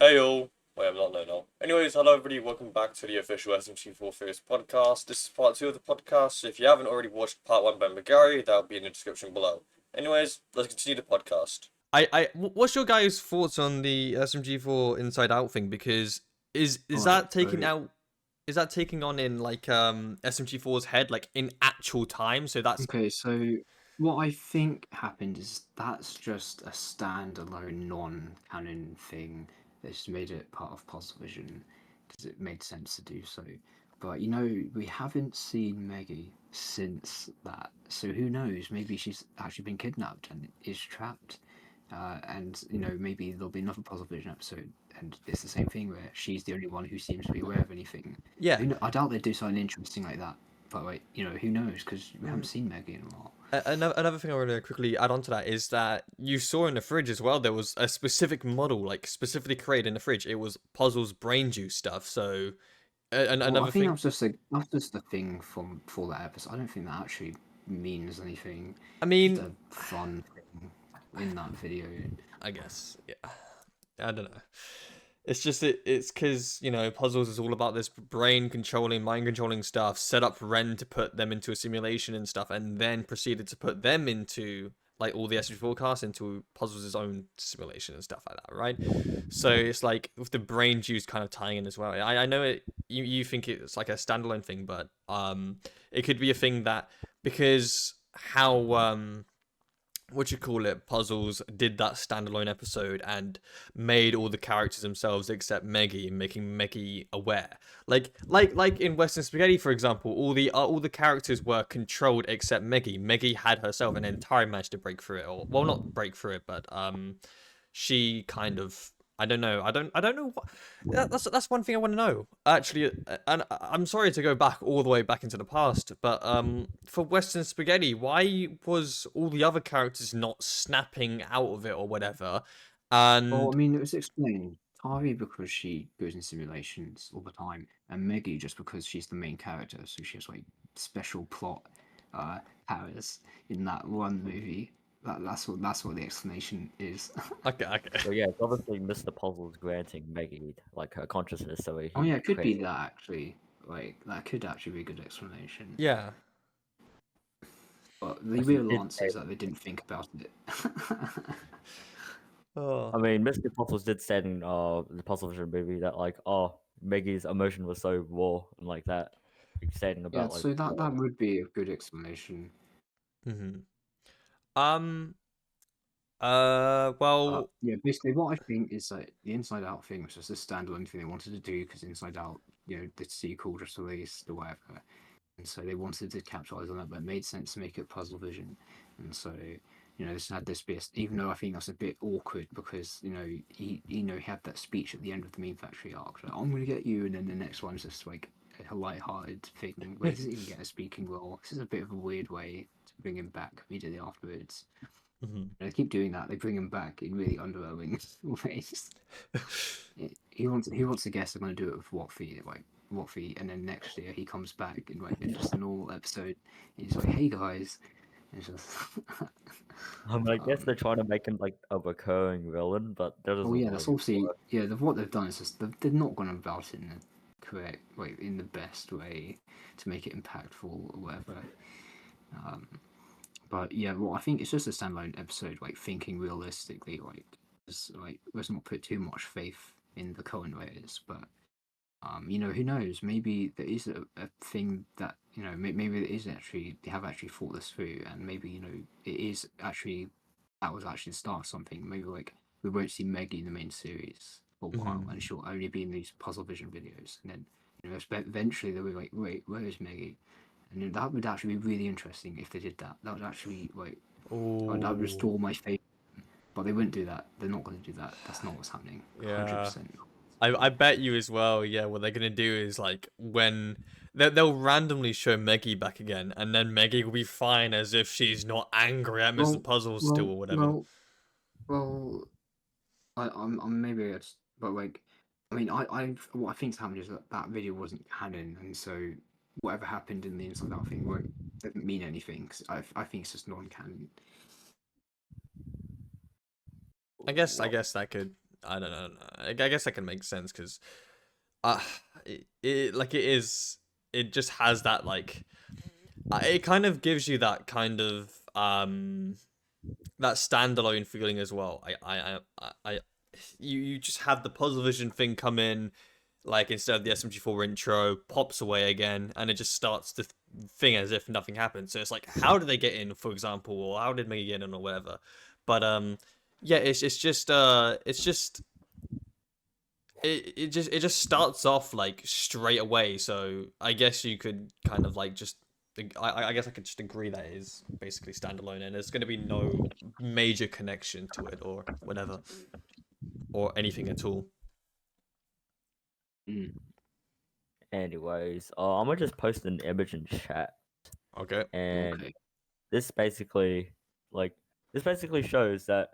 Hey all. Wait, I'm not no no. Anyways, hello everybody, welcome back to the official SMG4 Theorists podcast. This is part 2 of the podcast, so if you haven't already watched part 1 by megario, that'll be in the description below. Anyways, let's continue the podcast. What's your guys' thoughts on the SMG4 Inside Out thing? Because is Alright, that taking out? Is that taking on in like SMG4's head, like in actual time? So that's okay, so what I think happened is that's just a standalone non-canon thing that's made it part of Puzzle Vision because it made sense to do so. But we haven't seen Maggie since that, so who knows? Maybe she's actually been kidnapped and is trapped. And maybe there'll be another Puzzle Vision episode, and it's the same thing where she's the only one who seems to be aware of anything. yeah. I doubt they'd do something interesting like that. But wait, who knows? Because we haven't seen Maggie in a while. Another thing I want to quickly add on to that is that you saw in the fridge as well. There was a specific model, like specifically created in the fridge. It was Puzzle's brain juice stuff. So another I think thing. that's just a thing for that episode. I don't think that actually means anything. I mean, just a fun thing in that video. I guess, yeah. I don't know. It's just it's because puzzles is all about this brain controlling, mind controlling stuff. Set up Ren to put them into a simulation and stuff, and then proceeded to put them into like all the SG forecasts into puzzles' own simulation and stuff like that, right? So it's like with the brain juice kind of tying in as well. I know it. You think it's like a standalone thing, but it could be a thing that because how puzzles did that standalone episode and made all the characters themselves except Meggy, making Meggy aware. Like in Western Spaghetti, for example, all the characters were controlled except Meggy. Meggy had herself an entire managed to break through it, or well, not break through it, but she kind of. I don't know. I don't know what. That's one thing I want to know. Actually, and I'm sorry to go back all the way back into the past, but for Western Spaghetti, why was all the other characters not snapping out of it or whatever? And Well, I mean, it was explained. Tari because she goes in simulations all the time, and Meggy just because she's the main character, so she has like special plot powers in that one movie. That's what the explanation is. okay. So yeah, it's obviously Mr. Puzzle's granting Maggie like her consciousness, so he Oh yeah, it could be creates- that actually. Like that could actually be a good explanation. Yeah. But the Actually, real did answer is that they didn't think about it. Oh. I mean, Mr. Puzzles did say in the Puzzle Vision movie that like, oh, Maggie's emotion was so raw and like that, like, saying Yeah, about like. so that would be a good explanation. Mm-hmm. Well. Yeah, basically what I think is that the Inside Out thing was just a standalone thing they wanted to do because Inside Out, the sequel just released or whatever, and so they wanted to capitalize on that, but it made sense to make it Puzzle Vision, and so this had this bit. Even though I think that's a bit awkward because he had that speech at the end of the Mean Factory arc, like, I'm gonna get you, and then the next one's just like a light-hearted thing where he doesn't even get a speaking role. This is a bit of a weird way to bring him back immediately afterwards. Mm-hmm. They keep doing that. They bring him back in really underwhelming ways. He wants to guess they're going to do it with Waffy, and then next year he comes back in just a normal episode. And he's like, "Hey guys," and it's just. I guess they're trying to make him like a recurring villain, but that doesn't. Oh yeah, that's really obviously work. what they've done is just they're not going about it in the correct, in the best way to make it impactful or whatever. But yeah, well, I think it's just a standalone episode, like thinking realistically, let's not put too much faith in the current writers. But who knows? Maybe there is a thing that maybe it is actually they have actually thought this through, and maybe it is actually that was actually the start of something. Maybe like we won't see Meggy in the main series for a while, and she'll only be in these Puzzle Vision videos, and then eventually they'll be like, wait, where is Meggy? And that would actually be really interesting if they did that. That would actually that would restore my faith. But they wouldn't do that. They're not going to do that. That's not what's happening. Yeah. 100%. I bet you as well. Yeah, what they're gonna do is like when they'll randomly show Meggy back again, and then Meggy will be fine as if she's not angry at Mr. Puzzles still or whatever. I'm maybe it's, but like, I mean, what I think's happened is that video wasn't canon, and so whatever happened in the Inside Out thing doesn't mean anything. Cause I think it's just non-canon. I guess that could. I don't know. I guess that can make sense because uh, it just has that like it kind of gives you that kind of that standalone feeling as well. You just have the puzzle vision thing come in, like instead of the SMG4 intro, pops away again, and it just starts the thing as if nothing happened. So it's like, how did they get in, for example, or how did Mega get in, or whatever. But yeah, it just starts off like straight away. So I guess you could kind of like just. I guess I could just agree that it is basically standalone, and there's going to be no major connection to it or whatever, or anything at all. Mm. Anyways, I'm gonna just post an image in chat, Okay. and Okay. this basically, this basically shows that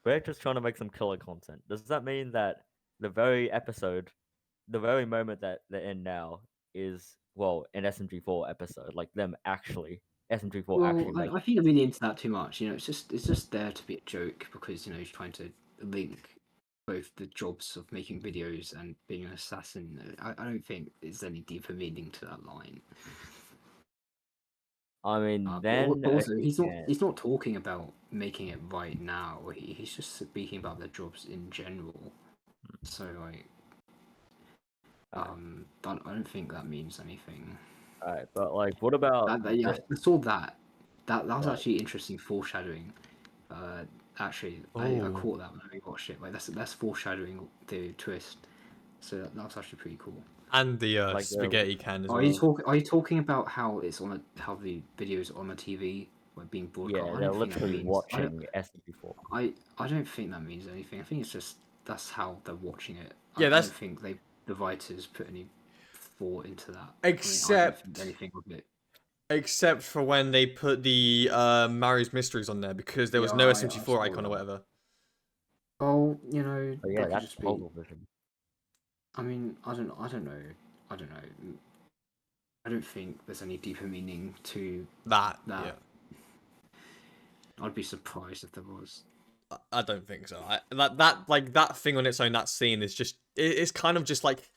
we're just trying to make some killer content. Does that mean that the very episode, the very moment that they're in now, is an SMG4 episode, like them actually SMG4 actually Well, make I think I'm really into that too much. You know, it's just there to be a joke because he's trying to link both the jobs of making videos and being an assassin. I don't think there's any deeper meaning to that line. I mean, But then also, again, he's not talking about making it right now. He's just speaking about the jobs in general. So like, I don't think that means anything. alright, but like, what about Yeah, this? I saw that. That was Right. actually interesting foreshadowing. Actually, I Oh. caught that when I watched it. Like that's foreshadowing the twist. So that was actually pretty cool. And the Like, spaghetti can as Are well. Are you talking about how it's on how the videos on the TV like being broadcast? Yeah, I they're don't think that literally means. watching SMG4. I don't think that means anything. I think it's just that's how they're watching it. Yeah, I that's don't think the writers put any thought into that. I don't think except anything of it. except for when they put the Mario's Mysteries on there because there was Yeah, no I SMG4 saw icon or that. whatever. Oh, But yeah, that could that's just be. puzzle vision. I mean, I don't know. I don't know. I don't think there's any deeper meaning to That. that. Yeah. I'd be surprised if there was. I don't think so. That thing on its own, that scene is just it's kind of just like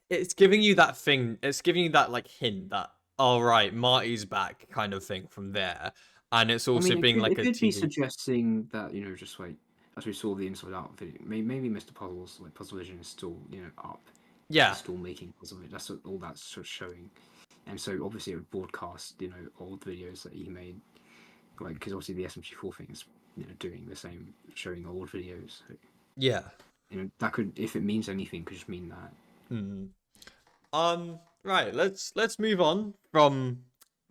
it's giving you that thing. It's giving you that like hint that all right, Marty's back kind of thing from there, and it's I also mean, being like it a could be TV. suggesting that just like as we saw the Inside Out video, maybe Mr. Puzzle's like Puzzle Vision is still up. Yeah. He's still making Puzzle Vision. That's all that's sort of showing, and so obviously it would broadcast old videos that he made, like because obviously the SMG4 thing is doing the same, showing old videos. So, Yeah. that could, if it means anything, could just mean that. Hmm. Right. Let's move on from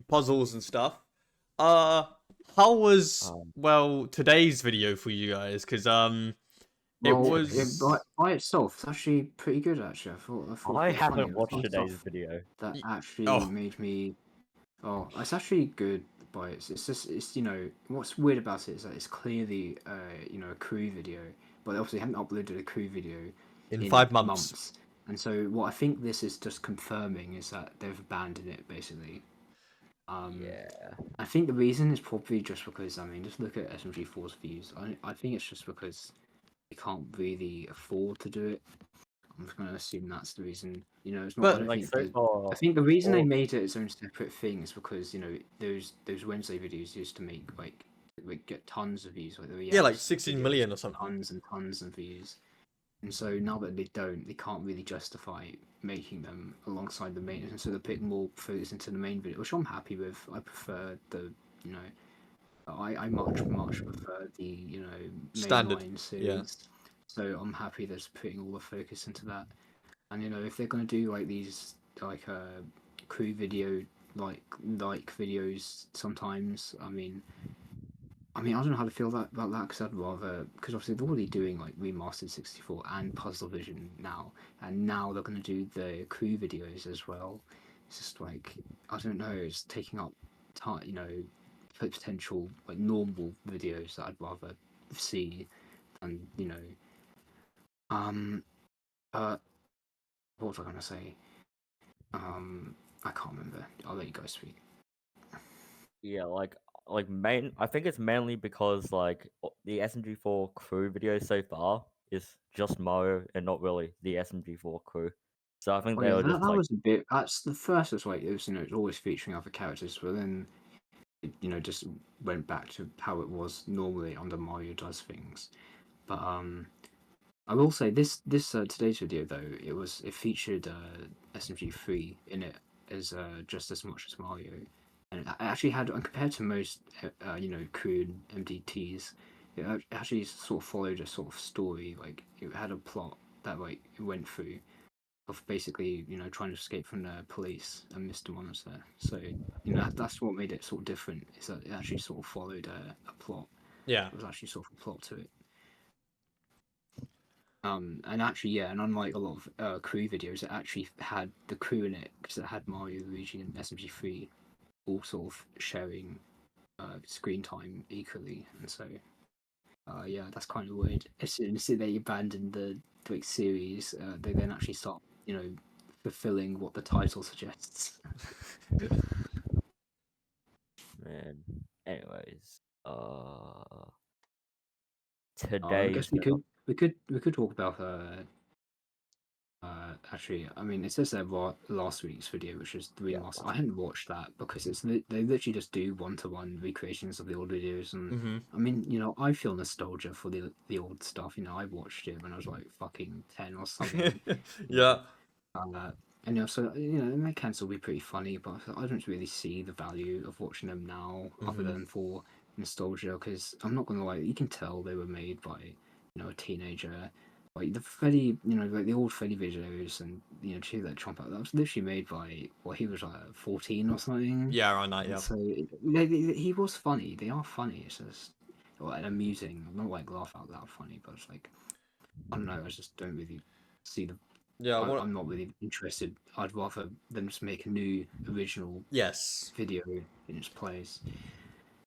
puzzles and stuff. How was Um, today's video for you guys? Because it Well, was. by itself, it's actually pretty good. Actually, I thought I it was funny. haven't It was watched fun today's stuff video. that actually Oh. made me. Oh, it's actually good. But it's just what's weird about it is that it's clearly a crew video, but obviously they haven't uploaded a crew video In 5 months. And so what I think this is just confirming is that they've abandoned it basically. Yeah. I think the reason is probably just because just look at SMG4's views. I think it's just because they can't really afford to do it. I'm just gonna assume that's the reason. It's not. But, I don't Like think. so far, I think the reason they all- made it its own separate thing is because those Wednesday videos used to make like get tons of views. Like the Yeah, like reacts 16 videos million or get something. tons and tons of views. And so now that they don't, they can't really justify making them alongside the main. And so they put more focus into the main video, which I'm happy with. I prefer I much prefer the Standard, mainline yeah. series. So I'm happy they're just putting all the focus into that. And if they're gonna do like these like crew video like videos sometimes, I don't know how to feel about that because I'd rather, because obviously they're already doing like remastered 64 and Puzzle Vision now, and now they're gonna do the crew videos as well. It's just like I don't know, it's taking up time, potential like normal videos that I'd rather see, and what was I gonna say? I can't remember. I'll let you guys speak. yeah, like main. I think it's mainly because like the SMG4 crew videos so far is just Mario and not really the SMG4 crew. So I think Oh they yeah, were that, just that like, was a bit. That's the first. Was like it was, it's always featuring other characters, but then it, just went back to how it was normally under Mario does things. But I will say this today's video though it featured SMG3 in it as just as much as Mario, and it actually had compared to most crew and MDTs, it actually sort of followed a sort of story. Like it had a plot that like it went through of basically trying to escape from the police and Mr. Monster. So that's what made it sort of different. Is that it actually sort of followed a plot. Yeah. There was actually sort of a plot to it. And actually, yeah, and unlike a lot of crew videos, it actually had the crew in it because it had Mario, Luigi, and SMG3 all sort of sharing screen time equally, and so yeah, that's kind of weird. As soon as they abandoned the like series, they then actually start fulfilling what the title suggests. man. Anyways, I today's guess we could talk about actually, I mean, it says there last week's video, which is the remaster. I hadn't watched that because they literally just do one-to-one recreations of the old videos, and Mm-hmm. I mean, I feel nostalgia for the old stuff. I watched it when I was like fucking 10 or something. Yeah. And so and they can still be pretty funny, but I don't really see the value of watching them now, other than for nostalgia. Because I'm not gonna lie, you can tell they were made by a teenager. Like the Freddy, like the old Freddy videos, and Chew That Trump Out. That was literally made by he was like 14 or something. Yeah, around that. And Yeah. so he was funny. They are funny. It's just and amusing. Not like laugh out loud funny, but it's like I don't know. I just don't really see the. Yeah. I'm not really interested. I'd rather them just make a new original Yes. video in its place.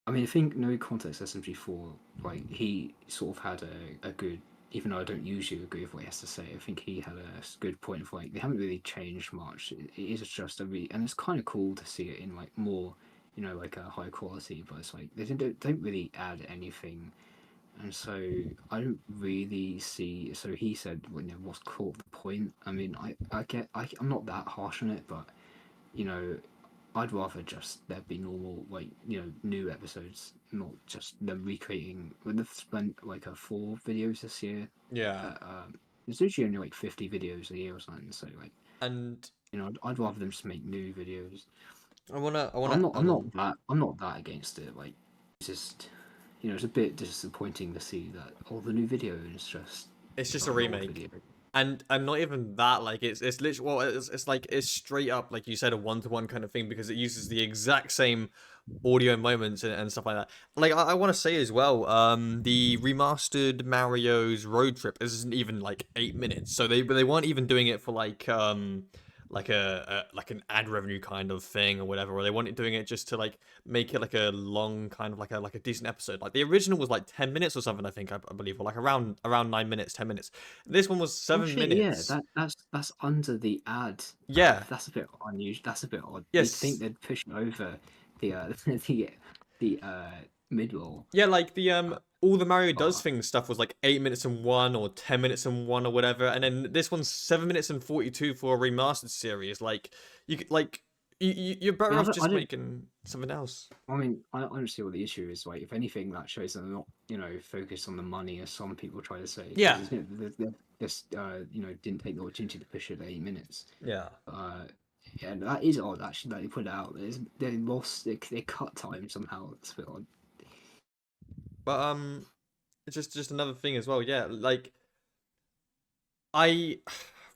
I mean, I think No Context SMG4, like he sort of had a good. Even though I don't usually agree with what he has to say, I think he had a good point of like they haven't really changed much. It is just and it's kind of cool to see it in like more, like a high quality. But it's like they don't really add anything, and so I don't really see. So he said, what's called the point? I mean, I'm not that harsh on it, but you know, I'd rather just there be normal, like new episodes, not just them recreating. When they've spent like 4 videos this year, Yeah. there's usually only like 50 videos a year or something. So like, And I'd rather them just make new videos. I wanna. I'm not that against it. Like, it's just, it's a bit disappointing to see that the new video is just It's just an a old remake. video. And not even that, like it's literally, well, it's like it's straight up, like you said, a one-to-one kind of thing, because it uses the exact same audio moments and stuff like that. Like I want to say as well, the remastered Mario's Road Trip isn't even like 8 minutes, so they weren't even doing it for like like an ad revenue kind of thing or whatever, or they weren't doing it just to like make it like a long kind of like a decent episode. Like the original was like 10 minutes or something, I think, I believe, or like around 9 minutes, 10 minutes. This one was 7 minutes. Yeah, that's under the ad. Yeah. That's a bit unusual. That's a bit odd. You'd Yes. think they'd push over the the mid roll. Yeah, like the all the Mario Does Things stuff was like 8 minutes and 1 or 10 minutes and 1 or whatever, and then this one's 7 minutes and 42 for a remastered series. Like you could you're better off just making something else. I mean, I don't see what the issue is. Like, if anything, that shows they're not, focused on the money, as some people try to say. Yeah. They just, didn't take the opportunity to push it at 8 minutes. Yeah. Yeah, that is odd, actually, that they put it out. They cut time somehow. It's a bit odd. But it's just another thing as well. Yeah, like I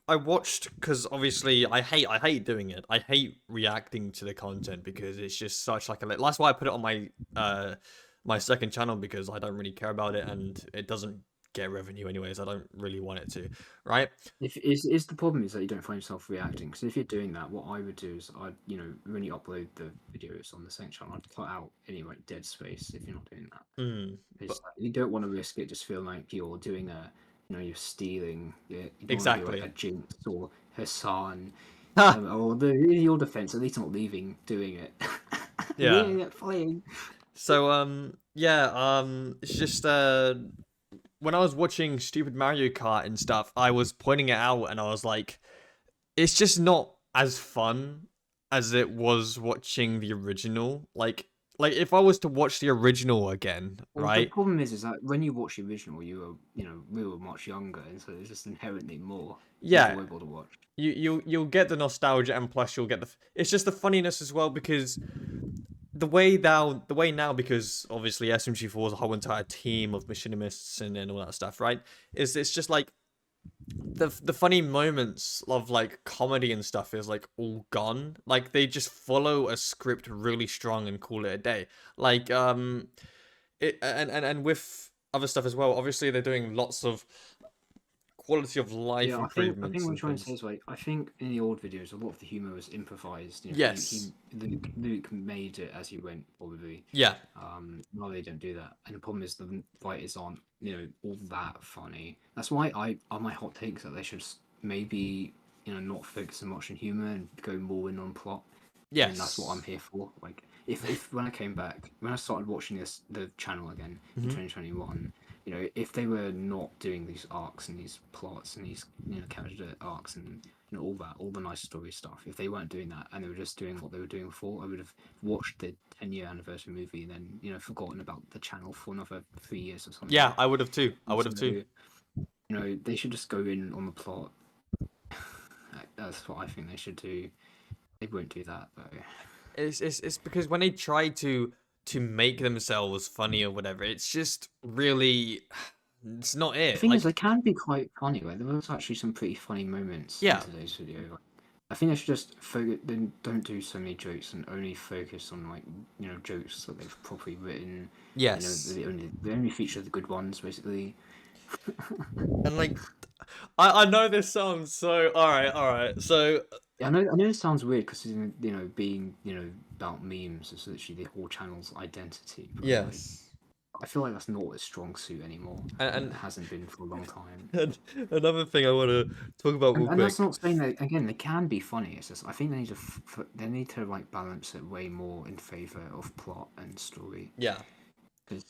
watched, because obviously I hate doing it. I hate reacting to the content because it's just such like a. That's why I put it on my my second channel, because I don't really care about it and it doesn't get revenue anyways. I don't really want it to, right? Is the problem is that you don't find yourself reacting? Because if you're doing that, what I would do is I'd when you upload the videos on the second channel, I'd cut out any like dead space if you're not doing that. Because you don't want to risk it just feeling like you're doing you're stealing. You don't Exactly. want to do like a Jinx or Hassan. Ha! Or in your defense, at least not leaving doing it. Yeah. Playing. So yeah, it's just when I was watching stupid Mario Kart and stuff, I was pointing it out and I was like, it's just not as fun as it was watching the original. Like if I was to watch the original again, Well, the right? problem is that when you watch the original, we were much younger, and so it's just inherently more Yeah, enjoyable to watch. you'll get the nostalgia, and plus you'll get it's just the funniness as well, because the way now, because obviously SMG4 is a whole entire team of machinists and all that stuff, right? Is it's just like the funny moments of like comedy and stuff is like all gone. Like they just follow a script really strong and call it a day. Like it and with other stuff as well. Obviously they're doing lots of quality of life Yeah, I think improvements what I'm and trying to say things. is like I think in the old videos a lot of the humor was improvised. Yes. Luke made it as he went probably. Yeah. Now they don't do that, and the problem is the writers aren't all that funny. That's why on my hot takes that they should maybe not focus so much on humor and go more in on plot. And that's what I'm Yes. here for. Like, if when I came back, when I started watching the channel again in Mhm. 2021, if they were not doing these arcs and these plots and these character arcs and all the nice story stuff, if they weren't doing that and they were just doing what they were doing before, I would have watched the 10-year anniversary movie and then forgotten about the channel for another 3 years or something. Yeah, I would have too. I And would so, have too. they should just go in on the plot. That's what I think they should do. They won't do that though. It's because when they try to make themselves funny or whatever, it's just really it's not The it. thing is, Like they can be quite funny. Like there was actually some pretty funny moments in yeah, today's video. Like, I think they should just focus. Then don't do so many jokes and only focus on like jokes that they've properly written. yes. They only feature the good ones basically. And like I know this sounds so all right. So Yeah, I know it sounds weird because being about memes is literally the whole channel's identity. But like, yes. I feel like that's not a strong suit anymore. And it And hasn't been for a long time. and another thing I want to talk about real And that's quick. not saying that again. They can be funny. It's just I think they need to like balance it way more in favor of plot and story Yeah. because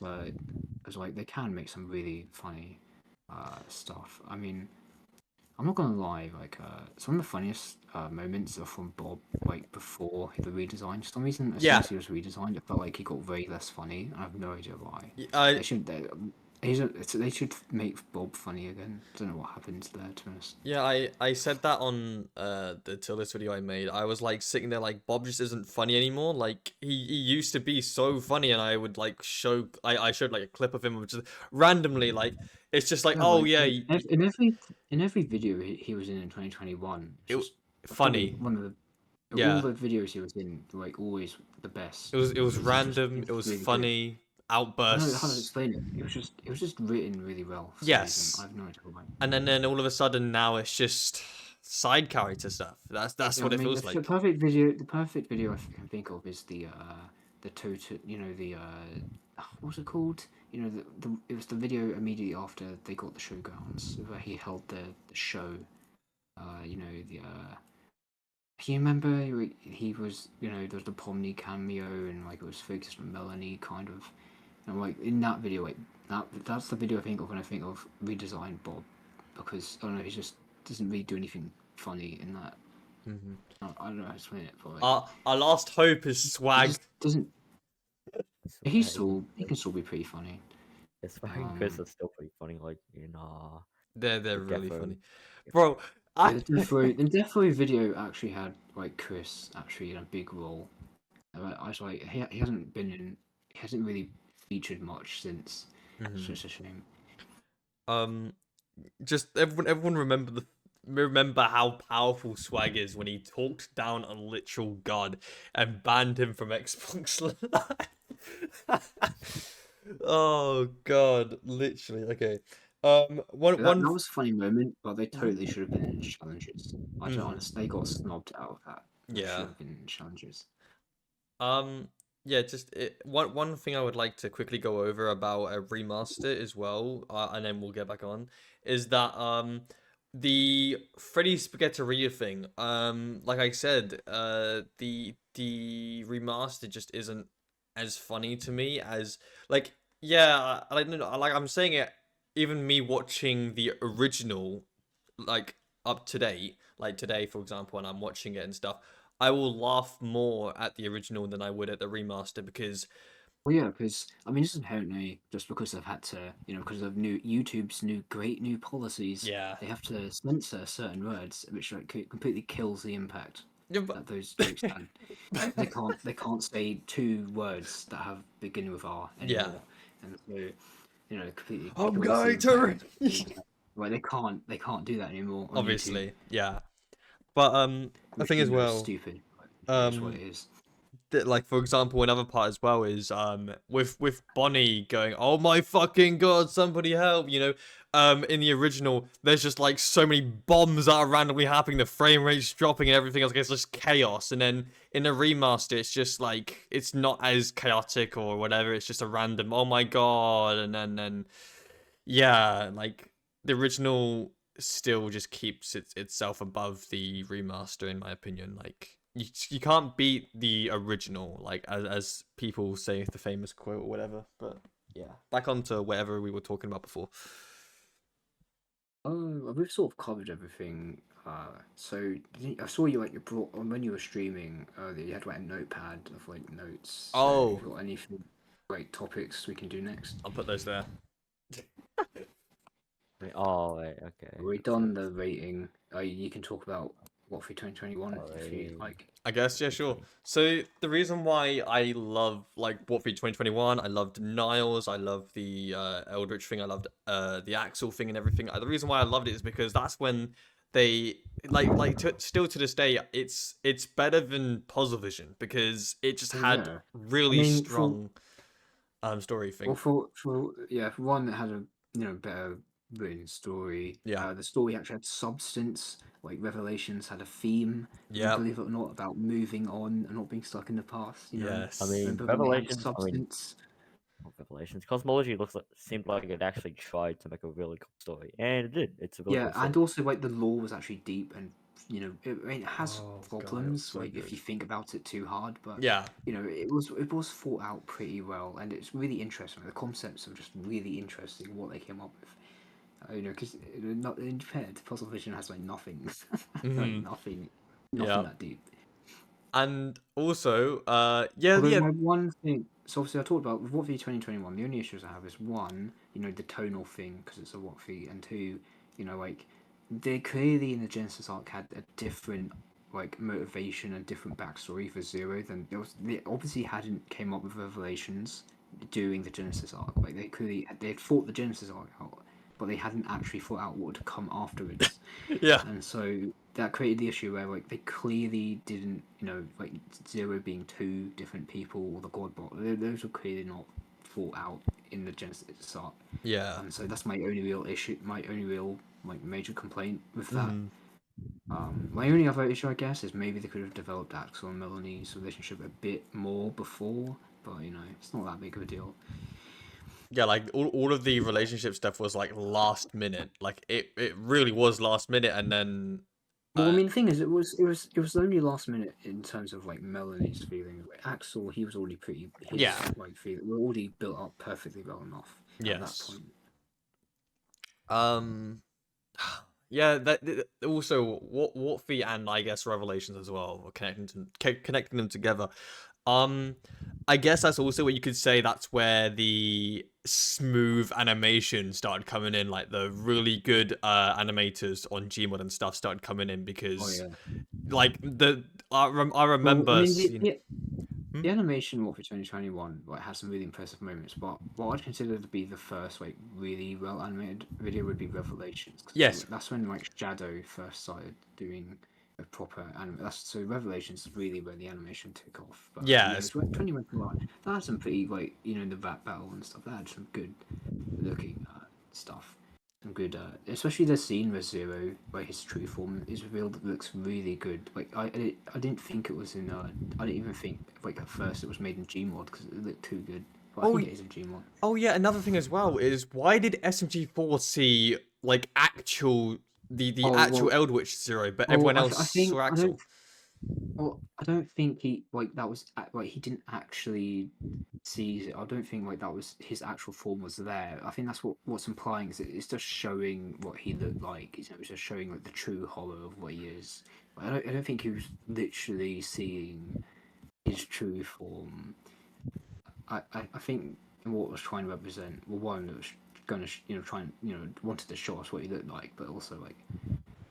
like they can make some really funny stuff. I mean, I'm not gonna lie. Like some of the funniest moments are from Bob. Like before the redesign. For some reason, as soon Yeah. as he was redesigned, it felt like he got way less funny. I have no idea why. I They should. They should make Bob funny again. I don't know what happened there, to be honest. Yeah, I said that on the till this video I made. I was like sitting there like Bob just isn't funny anymore. Like he used to be so funny, and I would like I showed like a clip of him which is randomly like it's just like Yeah, oh like yeah in every video he was in 2021, it it's just probably funny. one of the all Yeah. the videos he was in, like always the best. It was Because it's just random, it it's was really good. funny, I don't know how to outbursts. explain it. It was just written really well for some Yes. reason. I have no idea why. And then all of a sudden now it's just side character stuff. That's Yeah, what I it mean feels the like. perfect video I can think of is the total what's it called? It was the video immediately after they got the showgrounds where he held the show. Can you remember he was there was the Pomni cameo and like it was focused on Melanie kind of, and like in that video like that's the video I think of when I think of redesigned Bob, because I don't know he just doesn't really do anything funny in that. Hmm. I don't know how to explain it, but like Our last hope is he swag. just doesn't. Yeah, He can still be pretty funny. it's fucking Chris Um, is still pretty funny. Like They're the really Defo. funny, bro. Yeah, the Death Row video actually had like Chris actually in a big role. I was like he hasn't really featured much since. It's Mhm. just a shame. Just everyone remember how powerful Swag is when he talked down a literal god and banned him from Xbox Live. Oh god, literally. Okay. One That one. was a funny moment, but they totally should have been in challenges. I don't Mhm. honest, they got snubbed out of that. They should Yeah. have been in challenges. Yeah, just one thing I would like to quickly go over about a remaster as well, and then we'll get back on, is that the Freddy Spaghetteria thing. Like I said, the remaster just isn't as funny to me as like yeah, I don't know, like I'm saying it even me watching the original, like up to date, like today, for example, and I'm watching it and stuff, I will laugh more at the original than I would at the remaster because Well, yeah, because I mean, this is inherently just because they've had to, because of YouTube's great new policies, yeah, they have to censor certain words, which like completely kills the impact yeah, that those jokes had. They can't say two words that have beginning with R yeah. anymore, and so it completely I'm kills the going to. impact. Well, they can't do that anymore on YouTube. Obviously, yeah. But the Which thing as is well, stupid. But it's what it is. like for example, another part as well is with Bonnie going, "Oh my fucking god, somebody help!" In the original, there's just like so many bombs that are randomly happening, the frame rate's dropping and everything else. It's just chaos. And then in the remaster, it's just like it's not as chaotic or whatever. It's just a random, oh my god, and then yeah, like the original still just keeps itself above the remaster in my opinion. Like you can't beat the original, like as people say the famous quote or whatever. But yeah, back onto whatever we were talking about before. Oh, we've sort of covered everything. So I saw you like you brought when you were streaming earlier. You had like a notepad of like notes. So Oh, if you've got any like topics we can do next? I'll put those there. Oh wait, okay. We've done the rating. You can talk about what for 2021 if you like. I guess, yeah, sure. So the reason why I love like Warfare 2021, I loved Niles, I loved the Eldritch thing, I loved the Axel thing and everything. The reason why I loved it is because that's when they still to this day it's better than Puzzle Vision because it just had Yeah. really I mean, strong story thing. Well, for one that had a better written story. Yeah. The story actually had substance. Like Revelations had a theme. Yeah. Believe it or not, about moving on and not being stuck in the past. Yes. I mean, Remember when they had Revelations. substance? Not Revelations. Cosmology seemed like it actually tried to make a really cool story, and it did. It's a really Yeah, cool story. and also like the lore was actually deep and it has Oh, God, it was problems so like if good. you think about it too hard, but Yeah. it was thought out pretty well, and it's really interesting. The concepts are just really interesting what they came up with. Because not compared to Puzzle Vision has like nothing, like Mhm. nothing Yeah. that deep. And also, yeah, Although yeah. my one thing, so obviously I talked about with What V 2021. The only issues I have is one, the tonal thing because it's a What V, and two, like they clearly in the Genesis arc had a different like motivation and different backstory for Zero than they obviously hadn't came up with Revelations during the Genesis arc. Like they had fought the Genesis arc out, but they hadn't actually thought out what would come afterwards. Yeah. And so that created the issue where like they clearly didn't, like Zero being two different people or the God Bot. Those were clearly not thought out in the Genesis arc. Yeah. And so that's my only real issue, my only real like major complaint with that. Mhm. My only other issue, I guess, is maybe they could have developed Axel and Melanie's relationship a bit more before, but it's not that big of a deal. Yeah, like all of the relationship stuff was like last minute. Like it really was last minute, and then Well, I mean, the thing is, it was only last minute in terms of like Melanie's feelings. Like, Axel, he was already pretty Yeah. like feeling were already built up perfectly well enough at that yes. point. Yeah, that also what Fee and I guess Revelations as well, or connecting them together. I guess that's also what you could say. That's where the smooth animation started coming in, like the really good animators on Gmod and stuff started coming in because, like I remember. Well, I mean, seeing... the animation What for 2021 like has some really impressive moments, but what I'd consider to be the first like really well animated video would be Revelations. Yes, that's when like Shadow first started doing a proper anime. So Revelations is really where the animation took off. But, yeah, it's 2021 that had some pretty like the rap battle and stuff. That had some good looking stuff. Some good, especially the scene where Zero, where his true form is revealed, looks really good. Like I didn't think it was in. I didn't even think like at first it was made in Gmod because it looked too good. But I think it is in Gmod. Oh yeah, another thing as well is why did SMG4 see like actual actual Eldritch Zero, but everyone else saw Axel? Well, I don't think he that was he didn't actually seize it. I don't think that was his actual form was there. I think that's what's implying is it's just showing what he looked like. It's just showing the true horror of what he is. I don't think he was literally seeing his true form. I think what it was trying to represent, well, one that was going to try and wanted to show us what he looked like, but also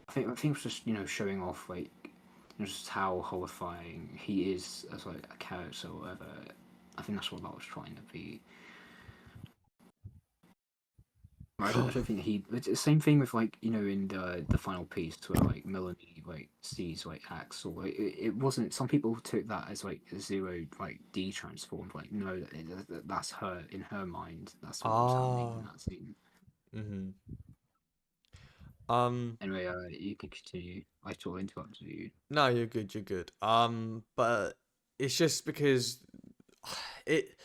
I think it's just showing off just how horrifying he is as a character or whatever. I think that's what that was trying to be. I don't think it's the same thing with in the final piece where Melanie sees Axel. It wasn't. Some people took that as zero D transformed. No, that's her in her mind. That's what was happening in that scene. Mm-hmm. Anyway, you can continue. I sort of interrupted you. No, you're good. You're good. But it's just because it.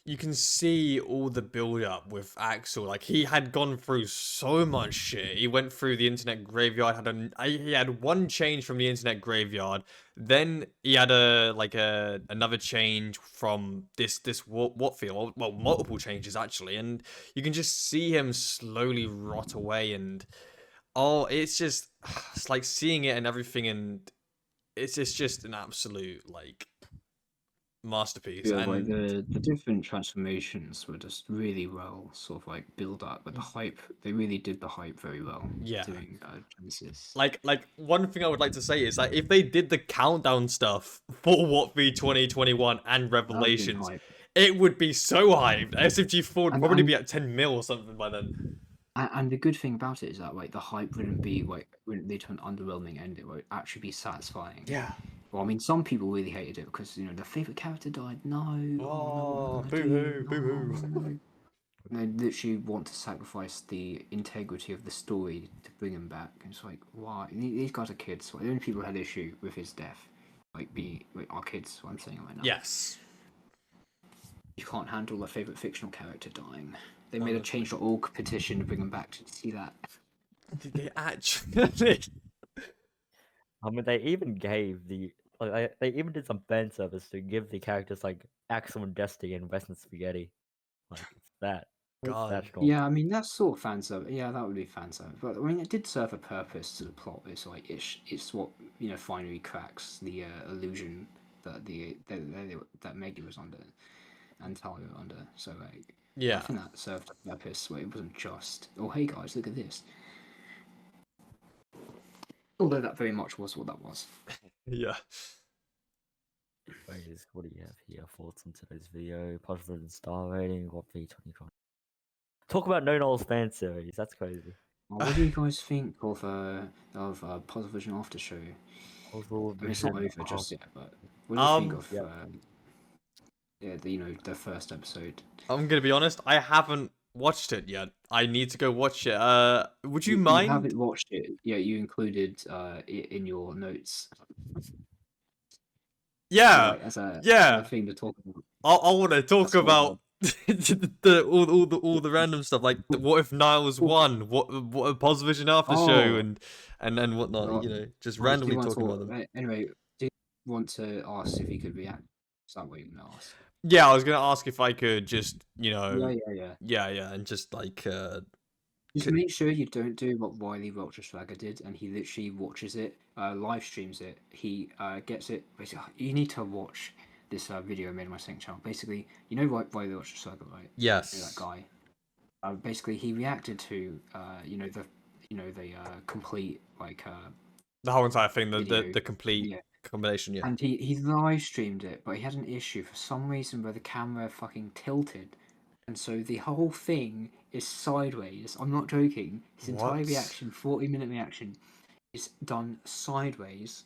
You can see all the build up with Axel. Like he had gone through so much shit. He went through the internet graveyard. He had one change from the internet graveyard. Then he had another change from this what field? Well, multiple changes actually, and you can just see him slowly rot away. And it's just it's like seeing it and everything, and it's just an absolute masterpiece. Yeah, And the different transformations were just really well sort of build up, but the hype they really did the hype very well. yeah. Doing Genesis. Like one thing I would like to say is that if they did the countdown stuff for What V 2021 and Revelations, it would be so hyped. SMG4 would probably be at 10 mil or something by then. And the good thing about it is that the hype wouldn't be wouldn't lead to an underwhelming end. It would actually be satisfying. Yeah. Well, I mean, some people really hated it because their favorite character died. No. Oh, boo-hoo, boo-hoo. They literally want to sacrifice the integrity of the story to bring him back. And it's why? These guys are kids. The only people who had issue with his death, are kids. What I'm saying right now. Yes. You can't handle a favorite fictional character dying. They made a change.org petition to bring him back. Did you see that? Did they actually? I mean, they even gave they even did some fan service to give the characters Axel and Destiny and Western Spaghetti. It's that. God. That strong. Yeah, I mean that's sort of fan service. Yeah, that would be fan service. But I mean, it did serve a purpose to the plot. It's it's what finally cracks the illusion that that Maggie was under and Talia were under. So Yeah. I think that served a purpose where it wasn't just, oh hey guys, look at this. Although that very much was what that was. Yeah. What do you have here? Thoughts on today's video? Positive and star rating. What V2020? Talk about No Knowles fan series. That's crazy. What do you guys think of Puzzle Vision After Show? I mean, it's not over just yet, but what do you think of the first episode? I'm gonna be honest. I haven't watched it yet. I need to go watch it. Would you mind? You haven't watched it? Yeah, you included it in your notes. Yeah. As a thing to talk about. I want to talk about all the random stuff, like what if Niles won? What a Positive Vision After Show and whatnot. Just randomly talking about them. Anyway, do you want to ask if he could react? Is that what you're gonna ask? Yeah, I was gonna ask if I could just Yeah, and just just make sure you don't do what Wiley Welcher did, and he literally watches it, live streams it. He gets it. Basically, you need to watch this video I made on my second channel. Basically, Wiley Welcher, right? Yes. That guy. Basically, he reacted to the complete the whole entire thing, the complete combination. Yeah. And he live streamed it, but he had an issue for some reason where the camera fucking tilted. And so the whole thing is sideways. I'm not joking. His entire reaction, 40-minute reaction, is done sideways.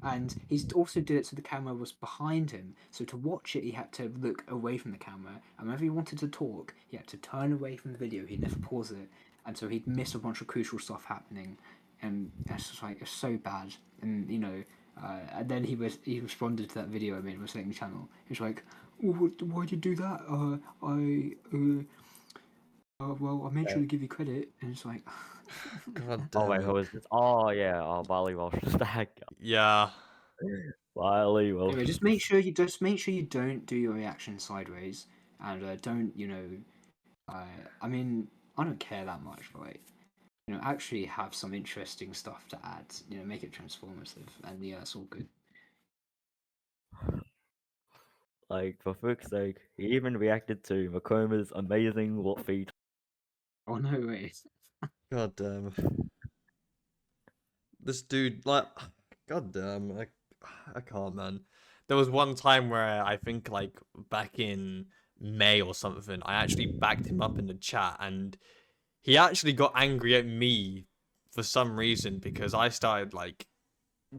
And he also did it so the camera was behind him. So to watch it, he had to look away from the camera. And whenever he wanted to talk, he had to turn away from the video. He'd never pause it. And so he'd miss a bunch of crucial stuff happening. And it's just it's so bad. And, and then he responded to that video I made on my second channel. He was like, why'd you do that? Well, I made sure to give you credit. And it's God Oh damn wait, it. who was this? Oh yeah, oh Barley Welsh is that guy. Yeah. Barley Welsh. Anyway, just make sure you don't do your reaction sideways, and don't I mean, I don't care that much, but like, actually have some interesting stuff to add. Make it transformative, and yeah, it's all good. Like for fuck's sake, he even reacted to Makoma's amazing what feat. Oh no way. God damn. This dude, like, god damn, I can't, man. There was one time where I think, like, back in May or something, I actually backed him up in the chat, and he actually got angry at me for some reason because I started, like,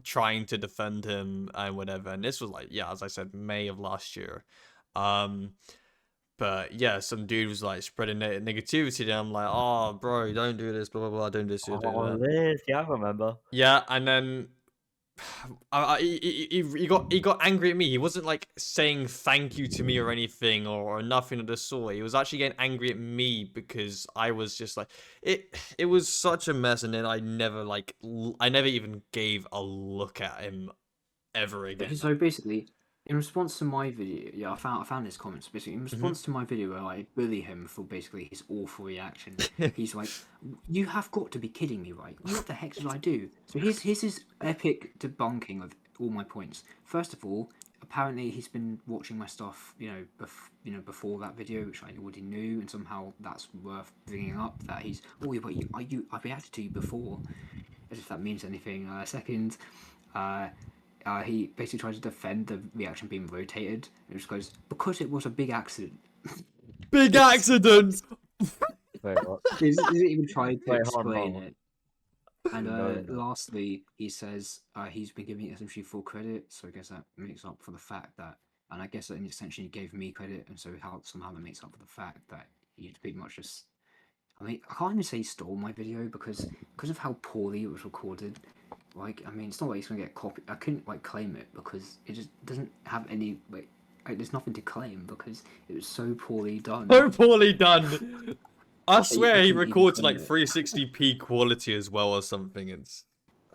trying to defend him and whatever. And this was, like, yeah, as I said, May of last year. But yeah, some dude was like spreading negativity, and I'm like, oh, bro, don't do this, blah blah blah, don't do this, don't do Oh, that. this, yeah, I remember. Yeah, and then he got angry at me. He wasn't like saying thank you to me or anything or nothing of the sort. He was actually getting angry at me because I was just like it was such a mess, and then I never even gave a look at him ever again. So basically, in response to my video, yeah, I found his comments. Basically, in response to my video where I bully him for basically his awful reaction, he's like, "You have got to be kidding me, right? What the heck did I do?" So here's his epic debunking of all my points. First of all, apparently he's been watching my stuff, before that video, which I already knew, and somehow that's worth bringing up. That he's, oh, yeah, but I reacted to you before, as if that means anything. Second, he basically tries to defend the reaction being rotated. It just goes, because it was a big accident. Big accident. Wait, what? He doesn't even try to Wait, hold on, explain hold on. it. And No. lastly, he says he's been giving SMG full credit, so I guess that makes up for the fact that, and I guess that in extension he gave me credit, and so somehow that makes up for the fact that he pretty much just, I mean, I can't even say he stole my video because of how poorly it was recorded. Like, I mean, it's not like he's gonna get copied. I couldn't claim it because it just doesn't have any there's nothing to claim because it was so poorly done. So poorly done. I swear he couldn't even records like claim it. 360p quality as well or something. It's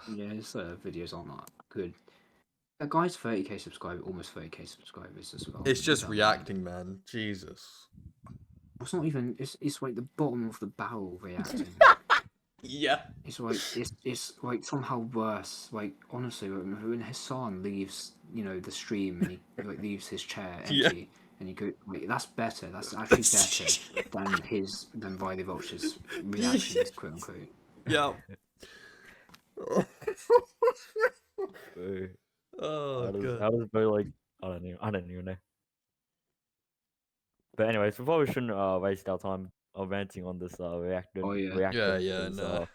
Yeah, his videos aren't that good. That guy's 30k subscriber, almost 30k subscribers as well. it's just Keep that in mind. reacting, man. Jesus. It's not even. It's like the bottom of the barrel reacting. Yeah. It's like somehow worse. Like honestly, when Hassan leaves, the stream and he leaves his chair empty, Yeah. and you go, that's better. That's actually better than Riley Vulture's reactions, quote unquote. Yeah. Wait, Oh god. how does it go like? I don't even know. But anyways, we probably shouldn't waste our time ranting on this Oh, yeah. reactor. Yeah, because, no.